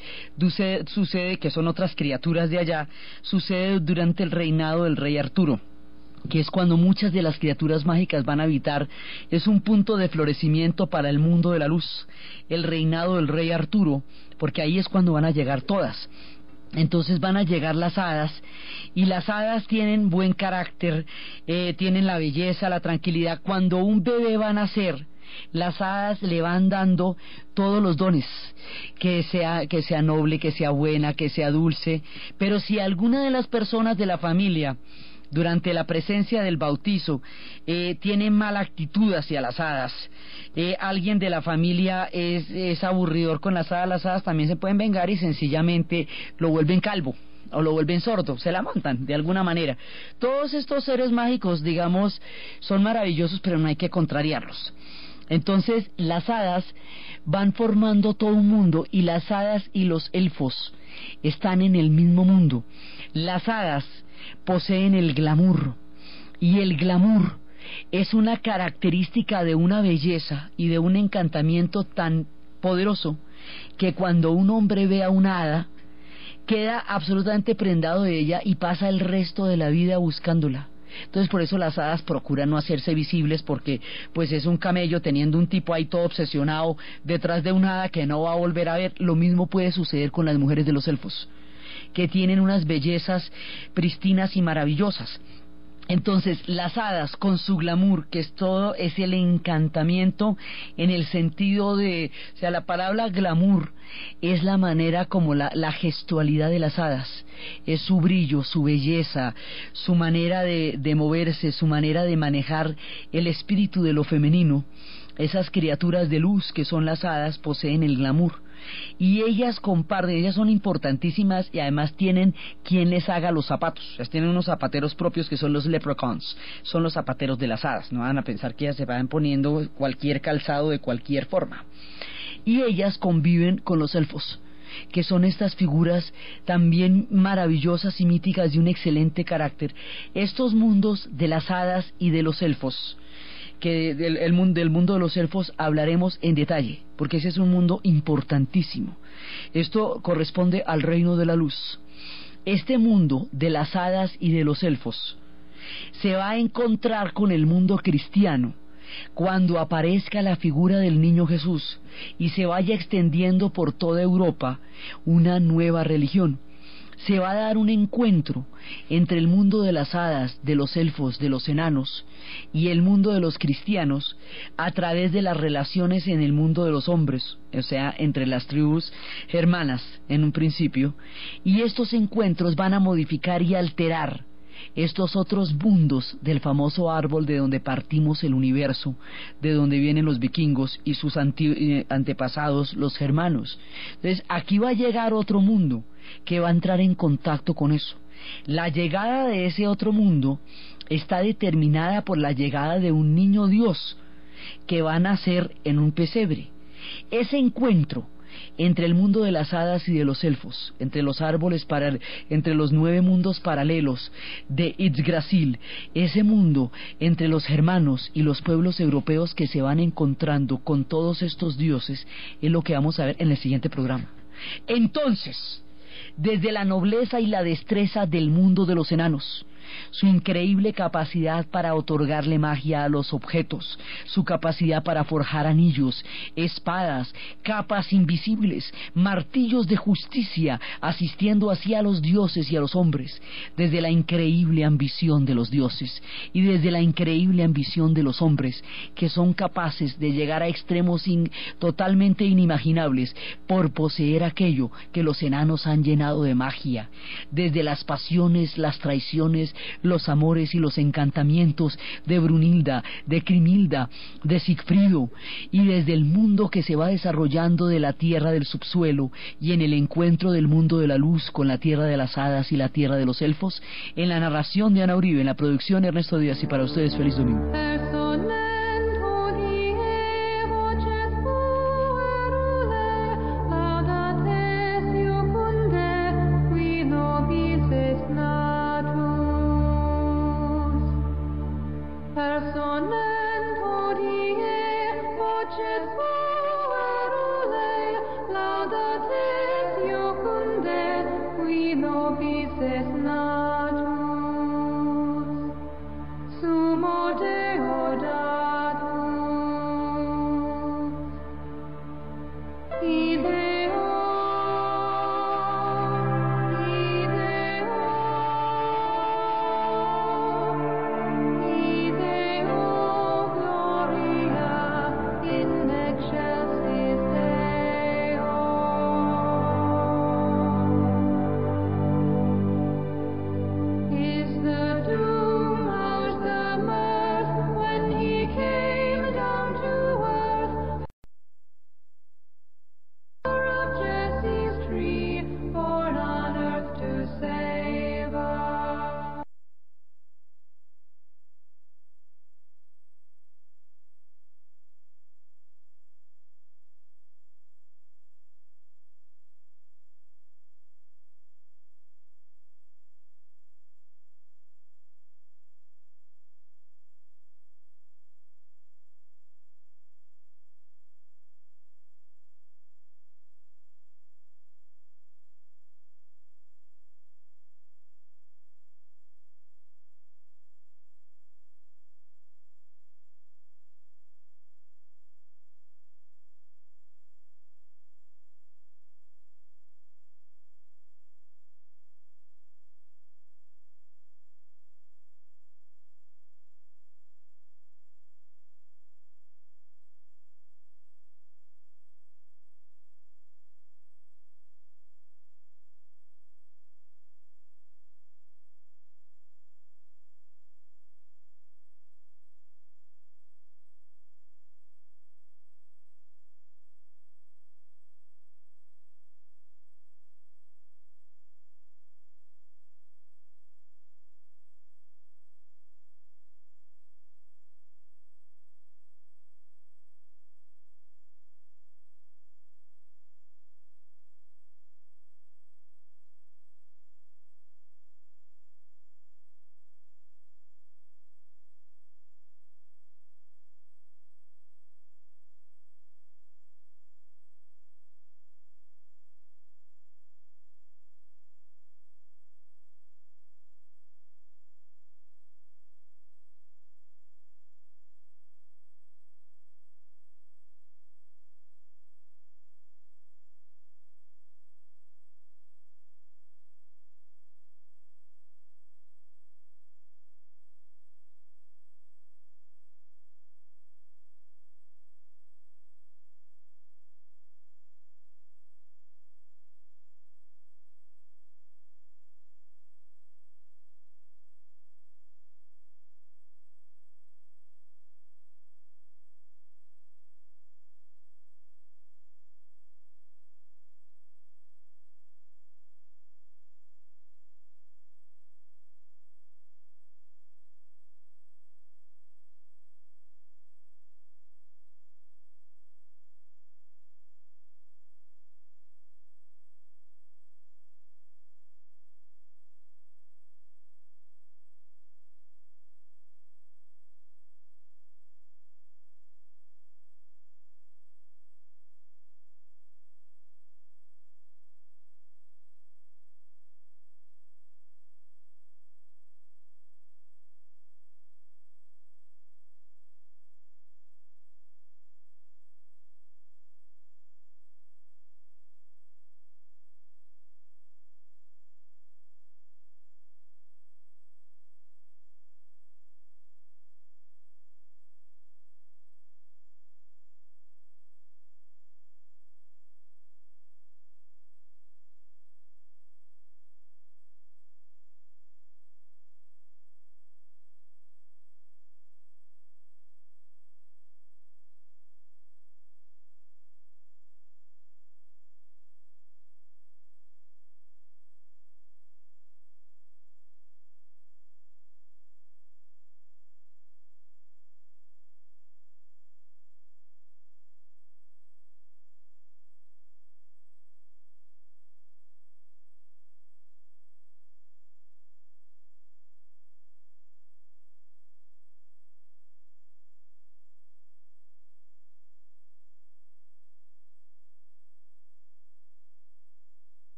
sucede, que son otras criaturas de allá, sucede durante el reinado del rey Arturo, que es cuando muchas de las criaturas mágicas van a habitar. Es un punto de florecimiento para el mundo de la luz, el reinado del rey Arturo, porque ahí es cuando van a llegar todas. Entonces van a llegar las hadas, y las hadas tienen buen carácter, tienen la belleza, la tranquilidad. Cuando un bebé va a nacer, las hadas le van dando todos los dones, que sea noble, que sea buena, que sea dulce. Pero si alguna de las personas de la familia durante la presencia del bautizo tiene mala actitud hacia las hadas, alguien de la familia es aburridor con las hadas también se pueden vengar y sencillamente lo vuelven calvo o lo vuelven sordo, se la montan de alguna manera. Todos estos seres mágicos, digamos, son maravillosos, pero no hay que contrariarlos. Entonces las hadas van formando todo un mundo, y las hadas y los elfos están en el mismo mundo. Las hadas poseen el glamour, y el glamour es una característica de una belleza y de un encantamiento tan poderoso que cuando un hombre ve a una hada queda absolutamente prendado de ella y pasa el resto de la vida buscándola. Entonces por eso las hadas procuran no hacerse visibles, porque pues es un camello teniendo un tipo ahí todo obsesionado detrás de una hada que no va a volver a ver. Lo mismo puede suceder con las mujeres de los elfos, que tienen unas bellezas pristinas y maravillosas. Entonces las hadas con su glamour, que es todo, es el encantamiento en el sentido de, o sea, la palabra glamour es la manera como la gestualidad de las hadas, es su brillo, su belleza, su manera de moverse, su manera de manejar el espíritu de lo femenino. Esas criaturas de luz que son las hadas poseen el glamour, y ellas comparten, ellas son importantísimas, y además tienen quien les haga los zapatos. Ellas tienen unos zapateros propios que son los leprechauns, son los zapateros de las hadas. No van a pensar que ellas se van poniendo cualquier calzado de cualquier forma. Y ellas conviven con los elfos, que son estas figuras también maravillosas y míticas de un excelente carácter. Estos mundos de las hadas y de los elfos, que del mundo de los elfos hablaremos en detalle, porque ese es un mundo importantísimo. Esto corresponde al reino de la luz. Este mundo de las hadas y de los elfos se va a encontrar con el mundo cristiano cuando aparezca la figura del niño Jesús y se vaya extendiendo por toda Europa una nueva religión. Se va a dar un encuentro entre el mundo de las hadas, de los elfos, de los enanos, y el mundo de los cristianos a través de las relaciones en el mundo de los hombres, o sea, entre las tribus germanas en un principio, y estos encuentros van a modificar y alterar estos otros mundos del famoso árbol de donde partimos el universo, de donde vienen los vikingos y sus antepasados, los germanos. Entonces, aquí va a llegar otro mundo que va a entrar en contacto con eso. La llegada de ese otro mundo está determinada por la llegada de un niño Dios que va a nacer en un pesebre. Ese encuentro entre el mundo de las hadas y de los elfos, entre los árboles, entre los 9 mundos paralelos de Yggdrasil, ese mundo entre los germanos y los pueblos europeos que se van encontrando con todos estos dioses, es lo que vamos a ver en el siguiente programa. Entonces, desde la nobleza y la destreza del mundo de los enanos, su increíble capacidad para otorgarle magia a los objetos, su capacidad para forjar anillos, espadas, capas invisibles, martillos de justicia, asistiendo así a los dioses y a los hombres, desde la increíble ambición de los dioses y desde la increíble ambición de los hombres, que son capaces de llegar a extremos totalmente inimaginables por poseer aquello que los enanos han llenado de magia, desde las pasiones, las traiciones, los amores y los encantamientos de Brunilda, de Crimilda, de Sigfrido, y desde el mundo que se va desarrollando de la tierra del subsuelo y en el encuentro del mundo de la luz con la tierra de las hadas y la tierra de los elfos, en la narración de Ana Uribe, en la producción Ernesto Díaz, y para ustedes feliz domingo. Laudate Dio cum de, qui nobis es